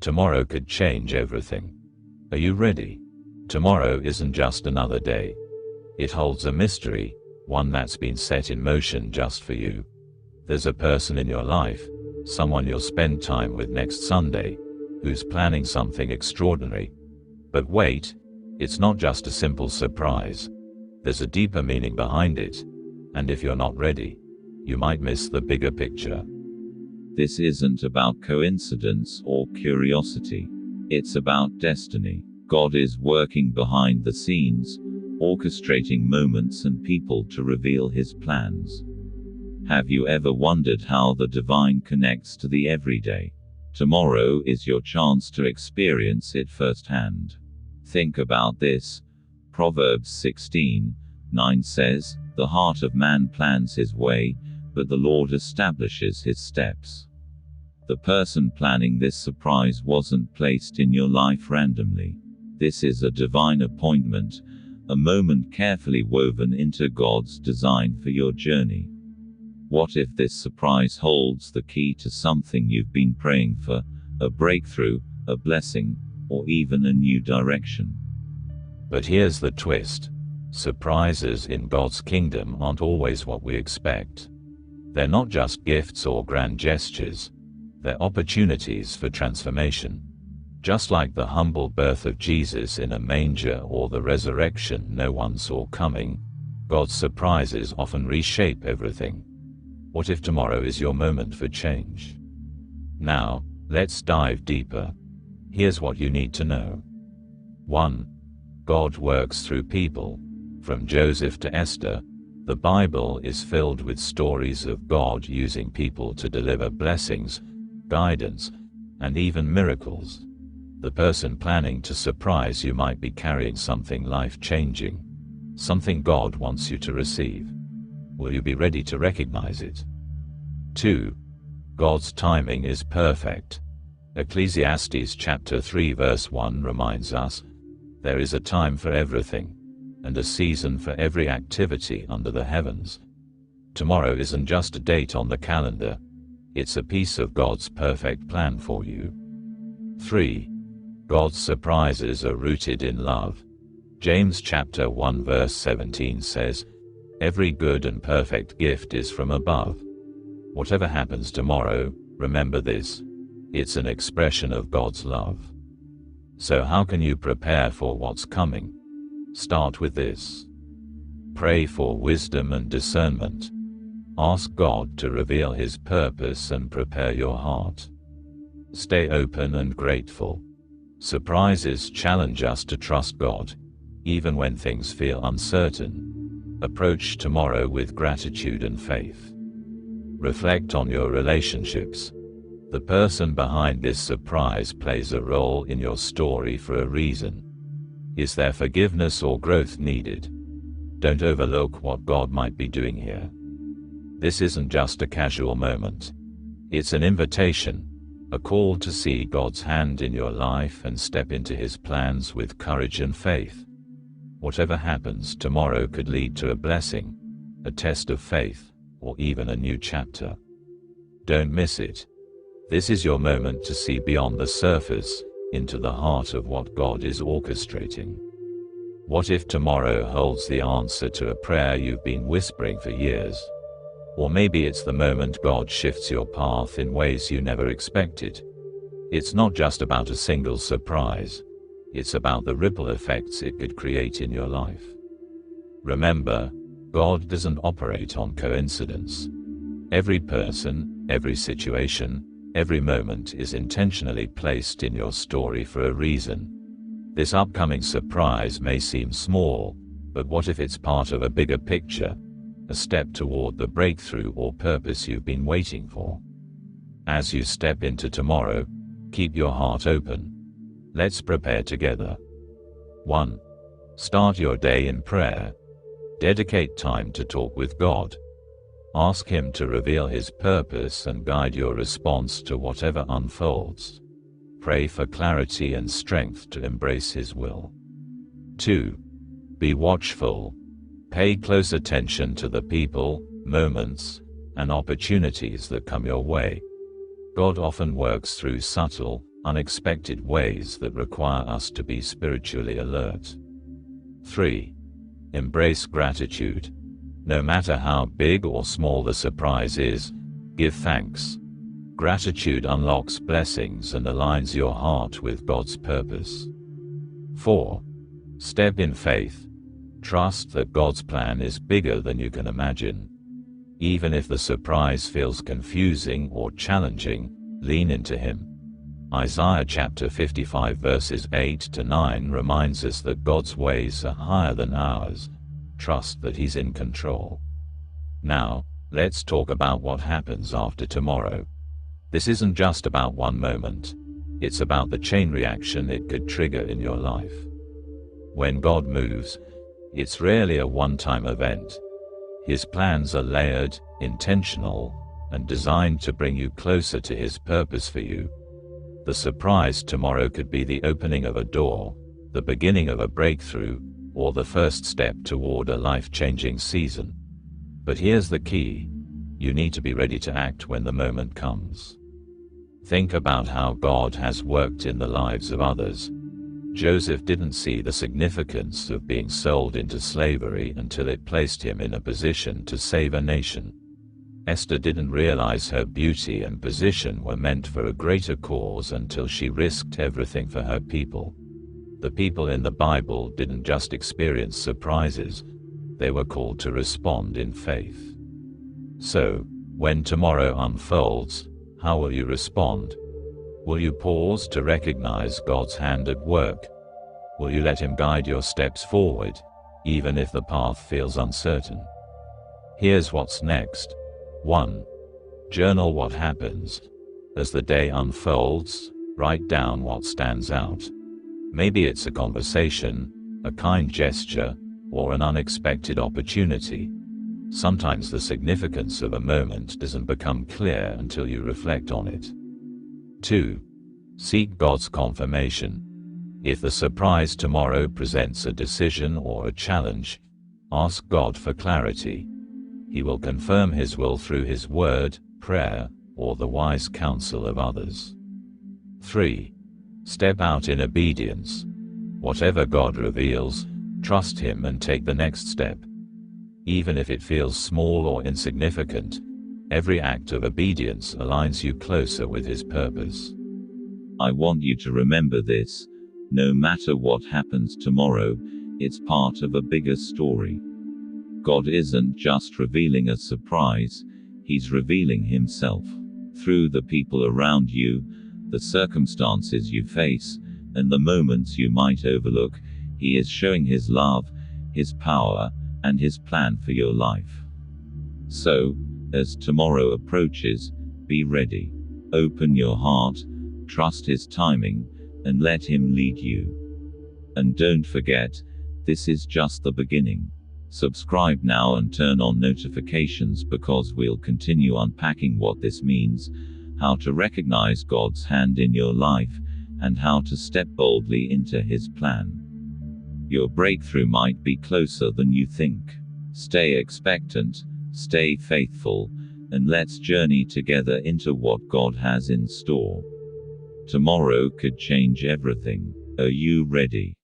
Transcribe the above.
Tomorrow could change everything. Are you ready? Tomorrow isn't just another day. It holds a mystery, one that's been set in motion just for you. There's a person in your life, someone you'll spend time with next Sunday, who's planning something extraordinary. But wait, it's not just a simple surprise. There's a deeper meaning behind it, and if you're not ready, you might miss the bigger picture. This isn't about coincidence or curiosity. It's about destiny. God is working behind the scenes, orchestrating moments and people to reveal His plans. Have you ever wondered how the divine connects to the everyday? Tomorrow is your chance to experience it firsthand. Think about this. Proverbs 16:9 says, "The heart of man plans his way, but the Lord establishes his steps." The person planning this surprise wasn't placed in your life randomly. This is a divine appointment, a moment carefully woven into God's design for your journey. What if this surprise holds the key to something you've been praying for, a breakthrough, a blessing, or even a new direction? But here's the twist. Surprises in God's kingdom aren't always what we expect. They're not just gifts or grand gestures. They're opportunities for transformation. Just like the humble birth of Jesus in a manger or the resurrection no one saw coming, God's surprises often reshape everything. What if tomorrow is your moment for change? Now, let's dive deeper. Here's what you need to know. 1. God works through people. From Joseph to Esther, the Bible is filled with stories of God using people to deliver blessings, guidance, and even miracles. The person planning to surprise you might be carrying something life-changing, something God wants you to receive. Will you be ready to recognize it? 2. God's timing is perfect. Ecclesiastes chapter 3 verse 1 reminds us, "There is a time for everything, and a season for every activity under the heavens." Tomorrow isn't just a date on the calendar. It's a piece of God's perfect plan for you. 3. God's surprises are rooted in love. James chapter 1 verse 17 says, "Every good and perfect gift is from above." Whatever happens tomorrow, remember this. It's an expression of God's love. So how can you prepare for what's coming? Start with this. Pray for wisdom and discernment. Ask God to reveal His purpose and prepare your heart. Stay open and grateful. Surprises challenge us to trust God, even when things feel uncertain. Approach tomorrow with gratitude and faith. Reflect on your relationships. The person behind this surprise plays a role in your story for a reason. Is there forgiveness or growth needed? Don't overlook what God might be doing here. This isn't just a casual moment. It's an invitation, a call to see God's hand in your life and step into His plans with courage and faith. Whatever happens tomorrow could lead to a blessing, a test of faith, or even a new chapter. Don't miss it. This is your moment to see beyond the surface, into the heart of what God is orchestrating. What if tomorrow holds the answer to a prayer you've been whispering for years? Or maybe it's the moment God shifts your path in ways you never expected. It's not just about a single surprise. It's about the ripple effects it could create in your life. Remember, God doesn't operate on coincidence. Every person, every situation, every moment is intentionally placed in your story for a reason. This upcoming surprise may seem small, but what if it's part of a bigger picture? A step toward the breakthrough or purpose you've been waiting for. As you step into tomorrow, keep your heart open. Let's prepare together. 1. Start your day in prayer. Dedicate time to talk with God. Ask Him to reveal His purpose and guide your response to whatever unfolds. Pray for clarity and strength to embrace His will. 2. Be watchful. Pay close attention to the people, moments, and opportunities that come your way. God often works through subtle, unexpected ways that require us to be spiritually alert. 3. Embrace gratitude. No matter how big or small the surprise is, give thanks. Gratitude unlocks blessings and aligns your heart with God's purpose. 4. Step in faith. Trust that God's plan is bigger than you can imagine. Even if the surprise feels confusing or challenging, lean into Him. Isaiah chapter 55 verses 8 to 9 reminds us that God's ways are higher than ours. Trust that He's in control. Now, let's talk about what happens after tomorrow. This isn't just about one moment. It's about the chain reaction it could trigger in your life. When God moves, it's rarely a one-time event. His plans are layered, intentional, and designed to bring you closer to His purpose for you. The surprise tomorrow could be the opening of a door, the beginning of a breakthrough, or the first step toward a life-changing season. But here's the key: you need to be ready to act when the moment comes. Think about how God has worked in the lives of others. Joseph didn't see the significance of being sold into slavery until it placed him in a position to save a nation. Esther didn't realize her beauty and position were meant for a greater cause until she risked everything for her people. The people in the Bible didn't just experience surprises, they were called to respond in faith. So, when tomorrow unfolds, how will you respond? Will you pause to recognize God's hand at work? Will you let Him guide your steps forward, even if the path feels uncertain? Here's what's next. 1. Journal what happens. As the day unfolds, write down what stands out. Maybe it's a conversation, a kind gesture, or an unexpected opportunity. Sometimes the significance of a moment doesn't become clear until you reflect on it. 2. Seek God's confirmation. If the surprise tomorrow presents a decision or a challenge, ask God for clarity. He will confirm His will through His word, prayer, or the wise counsel of others. 3. Step out in obedience. Whatever God reveals, trust Him and take the next step. Even if it feels small or insignificant, every act of obedience aligns you closer with His purpose. I want you to remember this: no matter what happens tomorrow, it's part of a bigger story. God isn't just revealing a surprise, He's revealing Himself. Through the people around you, the circumstances you face, and the moments you might overlook, He is showing His love, His power, and His plan for your life. So, as tomorrow approaches, be ready. Open your heart, trust His timing, and let Him lead you. And don't forget, this is just the beginning. Subscribe now and turn on notifications, because we'll continue unpacking what this means, how to recognize God's hand in your life, and how to step boldly into His plan. Your breakthrough might be closer than you think. Stay expectant, stay faithful, and let's journey together into what God has in store. Tomorrow could change everything. Are you ready?